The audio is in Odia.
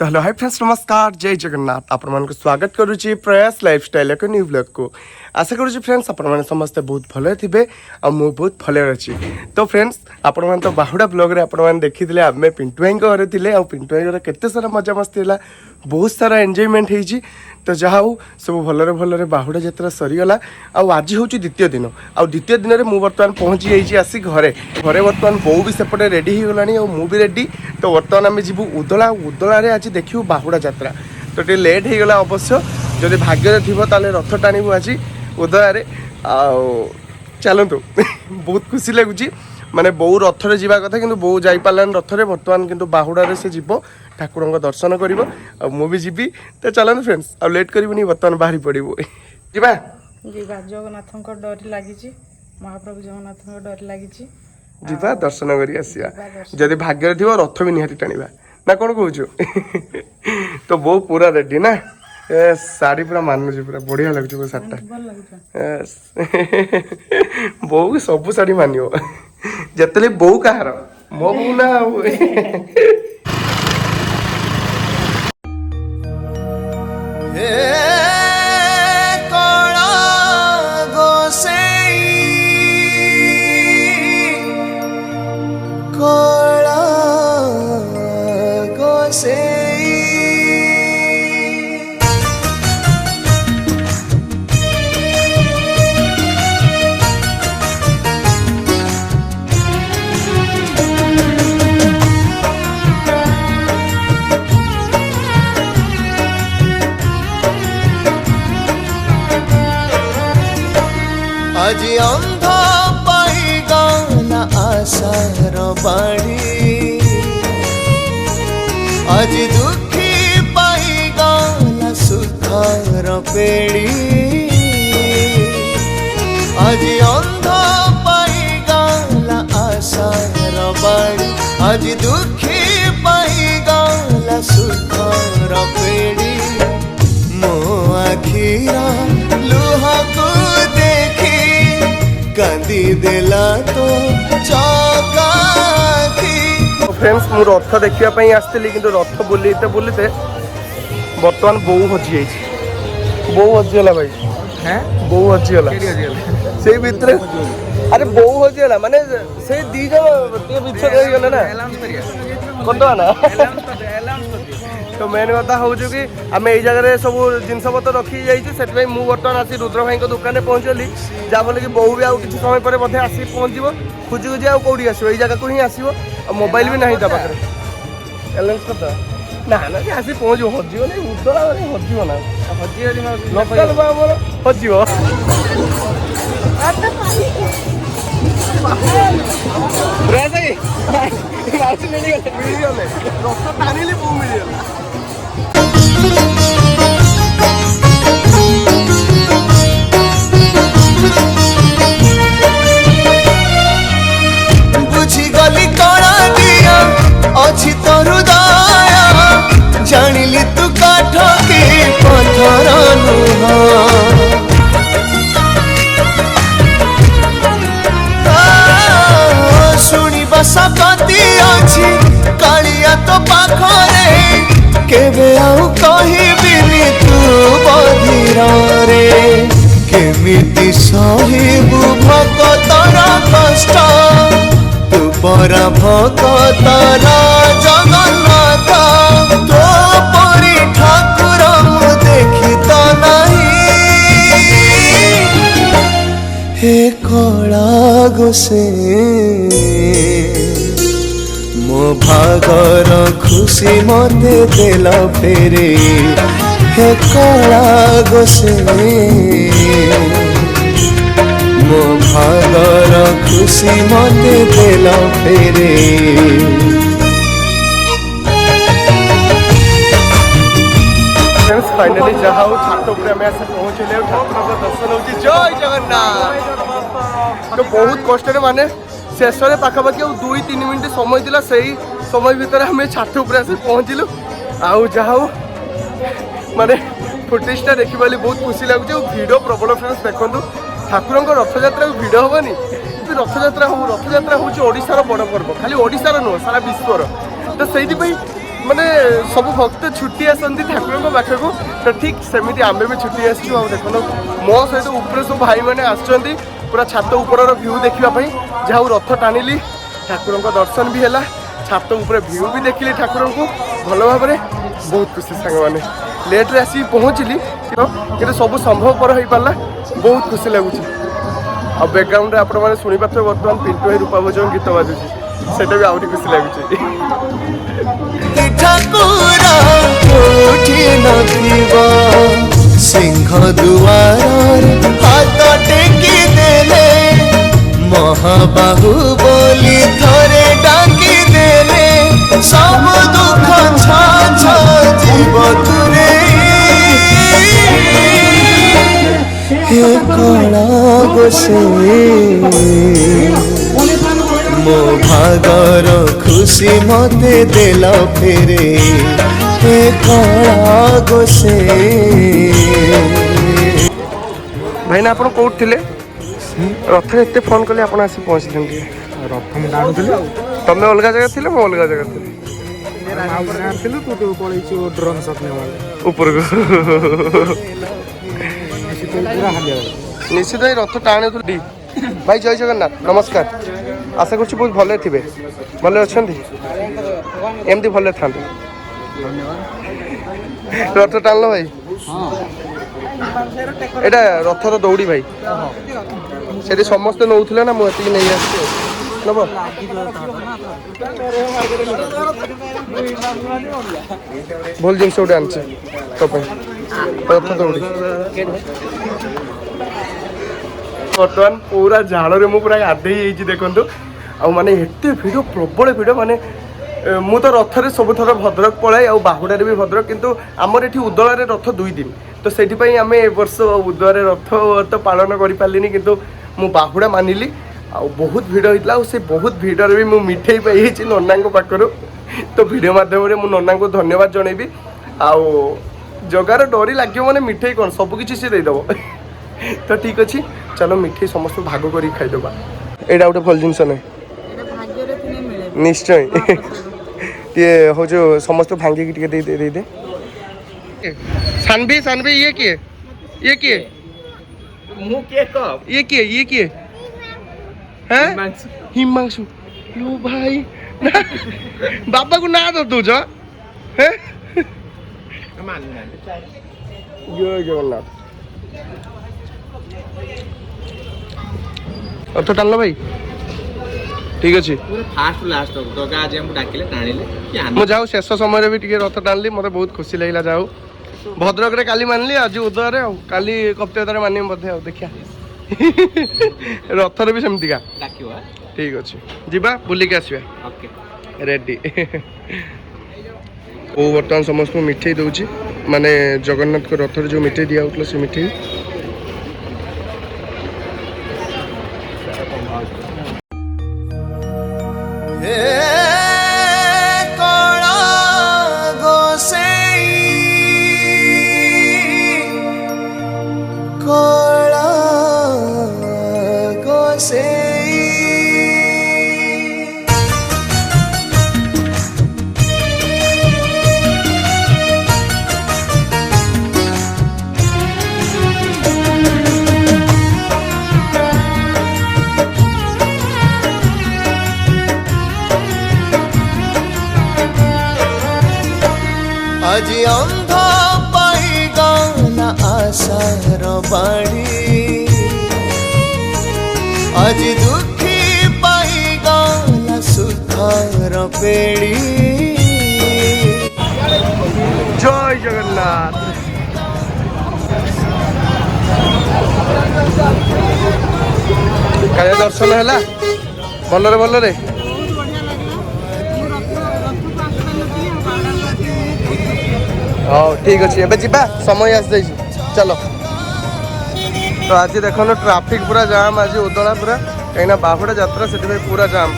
तो हेलो हाय फ्रेंड्स नमस्कार जय जगन्नाथ आपण मानक स्वागत करुच्ची प्रयास लाइफस्टाइल एक न्यू ब्लॉग को आशा करुच्ची फ्रेंड्स आपण मैंने समस्ते बहुत भले थे और मुझे बहुत भले अच्छी तो फ्रेंड्स आपण मैंने तो बाहुड़ा ब्लॉग रे आपण मैंने देखी थे आम पिंटू भाई घरे थे और पिंटू भाई घर केते सारा मजा मस्ती है बहुत सारा एंजॉयमेंट होती तो जहाँ हो सब भलरे भलरे बाहुड़ा यात्रा सरीगला आज हूँ द्वितीय दिन आ द्वितीय दिन में मुझे बर्तमान पहुँची जाइए आसी घरे घरे बर्तमान बो भी सेपटे रेडी हो गलानी और मुझे रेडी तो बर्तमान आम जीवु उदला उदला आज देखू बाहुड़ा यात्रा तो टे लेट हो गला अवश्य जदि भाग्य थी ताले रथ टाणु आज उदलारे चलतु बहुत खुशी लगुच माने बो रथरे जावा कथा कि बो जापारानी रथरे बर्तमान किंतु बाहुड़ा से जीव ठाकुर दर्शन कर मुझे जीवी तो चलते फ्रेंड्स आ लेट करनी बर्तमान बाहरी पड़ू जीवा जगन्नाथ डर लगी महाप्रभु जगन्नाथ डर लगी जीवा दर्शन कर जदि भाग्य थी रथ भी निहाती टाणा ना कौन कह तो बो पूरा रेडी ना शाढ़ी पूरा मानुची पूरा बढ़िया लगुच शाढ़ीटा बो सब शाढ़ी मान जिते बो कहार मो बो ना आज अंध पाईगला आशार बाणी आज दुखी पाईगला सुखर पेड़ी आज अंध पाईगला आशार बाणी आज दुखी पाईगला सुखर पेड़ी मो आखिरा लुहा को कांदी देला तो फ्रेंड्स मु रथ देखा आसती कि रथ बुलते बुलते बर्तमान बो हजि बो हजिगला भाई बो हजिगला से भितर अरे बो हजिगला माने से दी जन विच्छेद हो गले ना करदे ना तो मेन कथा हूँ कि आम ये जगह सब जिनपतर रखी जाइए मुझे बर्तमान आसी रुद्र भाई दुकान में पहुँचली जहाँफल कि बो भी आउ कि समय पर आसी पहुँचो खोजी खोजी आउ कौटी आस जगह को ही आसो मोबाइल भी ना पाखे बैलेंस करदा ना ना आसी पहुँच हजिब ना उदला हजिब ना हजिब रथ टाणिली बो मिलगला बुझीगली कणा दिया अच्छी तो हृदय जानिली तू काठ के पथर नुह शुणवा सकती अच्छी कालिया तो पाखरे केबे आउ कहिबिनी तू बधिर रे केमिति सहिबु भक्तर कष्ट तू परा भक्तर जगन्नाथ तो परी ठाकुर मु देखी तो नहीं हे कला गोसे मो भागर खुशी मते देल फेरे हे कला गोसे मो भागर खुशी मते देल फेरे फाइनली जहाँ छात उपर आम पहुँचले ठाकुर दर्शन हो जय जगन्नाथ तो बहुत कष्ट माने शेष में पाखापाखि 2-3 मिनट समय था से समय भितर आम छात उपर आस पहुँचलु आउ जहाँ माने फुटेजटा देखा बहुत खुशी लगुच भिड़ प्रबल फ्रेंड्स देखूँ ठाकुर रथयात्रा भिड़ हेनी रथयात्रा हूँ रथयात्रा हूँ ओडिशार बड़ पर्व खाली ओडिशार नुह सारा विश्वर तो से ମାନେ ସବୁ ଭକ୍ତ ଛୁଟି ଆସନ୍ତି ଠାକୁରଙ୍କ ପାଖକୁ ତ ଠିକ୍ ସେମିତି ଆମେ ବି ଛୁଟି ଆସିଛୁ। ଆଉ ଦେଖନ୍ତୁ ମୋ ସହିତ ଉପରେ ସବୁ ଭାଇମାନେ ଆସିଛନ୍ତି ପୁରା ଛାତ ଉପରର ଭ୍ୟୁ ଦେଖିବା ପାଇଁ। ଯାହା ହଉ ରଥ ଟାଣିଲି, ଠାକୁରଙ୍କ ଦର୍ଶନ ବି ହେଲା, ଛାତ ଉପରେ ଭ୍ୟୁ ବି ଦେଖିଲି ଠାକୁରଙ୍କୁ ଭଲ ଭାବରେ। ବହୁତ ଖୁସି ସାଙ୍ଗମାନେ, ଲେଟ୍ରେ ଆସିକି ପହଞ୍ଚିଲି କିନ୍ତୁ ସବୁ ସମ୍ଭବପର ହେଇପାରିଲା, ବହୁତ ଖୁସି ଲାଗୁଛି। ଆଉ ବ୍ୟାକଗ୍ରାଉଣ୍ଡରେ ଆପଣମାନେ ଶୁଣିପାରୁଥିବେ ବର୍ତ୍ତମାନ ପିଣ୍ଟୁ ଭାଇ ରୂପା ଭୋଜଙ୍କ ଗୀତ ବାଜୁଛି, ସେଇଟା ବି ଆହୁରି ଖୁସି ଲାଗୁଛି। ଠାକୁର କୋଉଠି ନଥିବ, ସିଂହ ଦୁଆରରେ ହାତ ଟେକି ଦେଲେ, ମହାବାହୁ ବୋଲି ଥରେ ଡାକି ଦେଲେ, ସବୁ ଦୁଃଖ ଛାଛ ଯିବ ଦୂରେଇ। ହେ କଳା ଗୋସେଇ ମୋ ଭାଗର ଖୁସି ମତେ ଦେଲ ଫେରେ, ହେ କଳା ଗୋସେଇ। ଭାଇନା ଆପଣ କୋଉଠି ଥିଲେ? ରଥରେ ଏତେ ଫୋନ୍ କଲେ ଆପଣ ଆସି ପହଞ୍ଚିଲେନି ଟିକେ? ରଥ ମୁଁ ଟାଣୁଥିଲି ଆଉ ତମେ ଅଲଗା ଜାଗା ଥିଲେ, ମୁଁ ଅଲଗା ଜାଗା ଥିଲି। ମାଉସୀ ଗାଁରେ ଥିଲୁ, ତୁ ପଳେଇଛୁ ଡ୍ରୋନ୍ ସଟ୍ ନେବା ଉପରକୁ ପୁରା ହାଲିଆ। ନିଶ୍ଚିତ ଏଇ ରଥ ଟାଣୁଥିଲି। ଭାଇ ଜୟ ଜଗନ୍ନାଥ, ନମସ୍କାର। ଆଶା କରୁଛି ବହୁତ ଭଲରେ ଥିବେ, ଭଲ ଅଛନ୍ତି, ଏମିତି ଭଲରେ ଥାନ୍ତୁ। ରଥ ଟାଣିଲ ଭାଇ? ଏଇଟା ରଥର ଦୌଡ଼ି ଭାଇ, ସେଠି ସମସ୍ତେ ନଉଥିଲେ ନା, ମୁଁ ଏତିକି ନେଇ ଆସିଛି। ନବ ଭଲ ଜିନିଷ ଗୋଟେ ଆଣିଛି ତୋ ପାଇଁ, ରଥ ଦୌଡ଼ି। ବର୍ତ୍ତମାନ ପୁରା ଝାଳରେ ମୁଁ ପୁରା ଗାଧେଇ ହେଇଛି ଦେଖନ୍ତୁ। ଆଉ ମାନେ ଏତେ ଭିଡ଼, ପ୍ରବଳ ଭିଡ଼। ମାନେ ମୁଁ ତ ରଥରେ ସବୁଥର ଭଦ୍ରକ ପଳାଏ, ଆଉ ବାହୁଡ଼ାରେ ବି ଭଦ୍ରକ, କିନ୍ତୁ ଆମର ଏଠି ଉଦଳାରେ ରଥ 2 ଦିନ, ତ ସେଥିପାଇଁ ଆମେ ଏ ବର୍ଷ ଉଦଳାରେ ରଥ ତ ପାଳନ କରିପାରିଲିନି, କିନ୍ତୁ ମୁଁ ବାହୁଡ଼ା ମାନିଲି। ଆଉ ବହୁତ ଭିଡ଼ ହେଇଥିଲା, ଆଉ ସେ ବହୁତ ଭିଡ଼ରେ ବି ମୁଁ ମିଠେଇ ପାଇଯାଇଛି ନନାଙ୍କ ପାଖରୁ। ତ ଭିଡ଼ିଓ ମାଧ୍ୟମରେ ମୁଁ ନନାଙ୍କୁ ଧନ୍ୟବାଦ ଜଣେଇବି। ଆଉ ଜଗାର ଡୋରି ଲାଗିବ ମାନେ ମିଠେଇ କ'ଣ ସବୁକିଛି ସେ ଦେଇଦେବ। ତ ଠିକ୍ ଅଛି, ଚାଲ ମିଠେଇ ସମସ୍ତଙ୍କୁ ଭାଗ କରିକି ଖାଇଦେବା। ଏଇଟା ଗୋଟେ ଭଲ ଜିନିଷ ନାହିଁ, ନିଶ୍ଚୟ। ଟିକେ ହଉଛି ସମସ୍ତଙ୍କୁ ଭାଙ୍ଗିକି ଟିକେ ଦେଇଦେ। ସାନଭି ସାନଭି ଇଏ କିଏ? ଇଏ କିଏ? ମୁଁ କିଏ କହ? ଇଏ କିଏ? হ্যাঁ হিমাংশু লো ভাই বাবাকে না তো দৌছ হ্যাঁ জয় জগন্নাথ। অর্থ টানলো ভাই? ঠিক ଅଛି। ଫାଷ୍ଟ ଲାଷ୍ଟ ଜଗା ଆଜି ଆମକୁ ଡାକିଲେ ଟାଣିଲେ। ମୁଁ ଯାଉ ଶେଷ ସମୟରେ ବି ଟିକେ ରଥ ଟାଣିଲି, ମୋତେ ବହୁତ ଖୁସି ଲାଗିଲା। ଯାଉ ଭଦ୍ରକରେ କାଲି ମାନିଲି, ଆଜି ଉଦୟରେ, ଆଉ କାଲି କପ୍ତିଆରେ ମାନିବି ବୋଧେ, ଆଉ ଦେଖିବା। ରଥରେ ବି ସେମିତିକା ଡାକିବ। ଠିକ୍ ଅଛି, ଯିବା ବୁଲିକି ଆସିବା। Okay ready. ଓ ବର୍ତ୍ତମାନ ସମସ୍ତଙ୍କୁ ମିଠେଇ ଦେଉଛି, ମାନେ ଜଗନ୍ନାଥଙ୍କ ରଥରେ ଯେଉଁ ମିଠେଇ ଦିଆହେଉଥିଲା ସେ ମିଠେଇ। ହେ କଳା ଗୋସେଇ, କଳା ଗୋସେଇ। ଆଜି ଅନ୍ଧ ପାଇଗଲା ଆଶାର ବାଣୀ, ଆଜି ଦୁଃଖୀ ପାଇଗଲା ସୁଖର ପେଡ଼ି। ଜୟ ଜଗନ୍ନାଥ। କାଳିଆ ଦର୍ଶନ ହେଲା ଭଲରେ ଭଲରେ? ହଉ ଠିକ୍ ଅଛି, ଏବେ ଯିବା, ସମୟ ଆସିଯାଇଛି, ଚାଲ। ତ ଆଜି ଦେଖନ୍ତୁ ଟ୍ରାଫିକ୍ ପୁରା ଜାମ୍, ଆଜି ଉଦଳା ପୁରା, କାହିଁକିନା ବାହୁଡ଼ା ଯାତ୍ରା, ସେଥିପାଇଁ ପୁରା ଜାମ୍।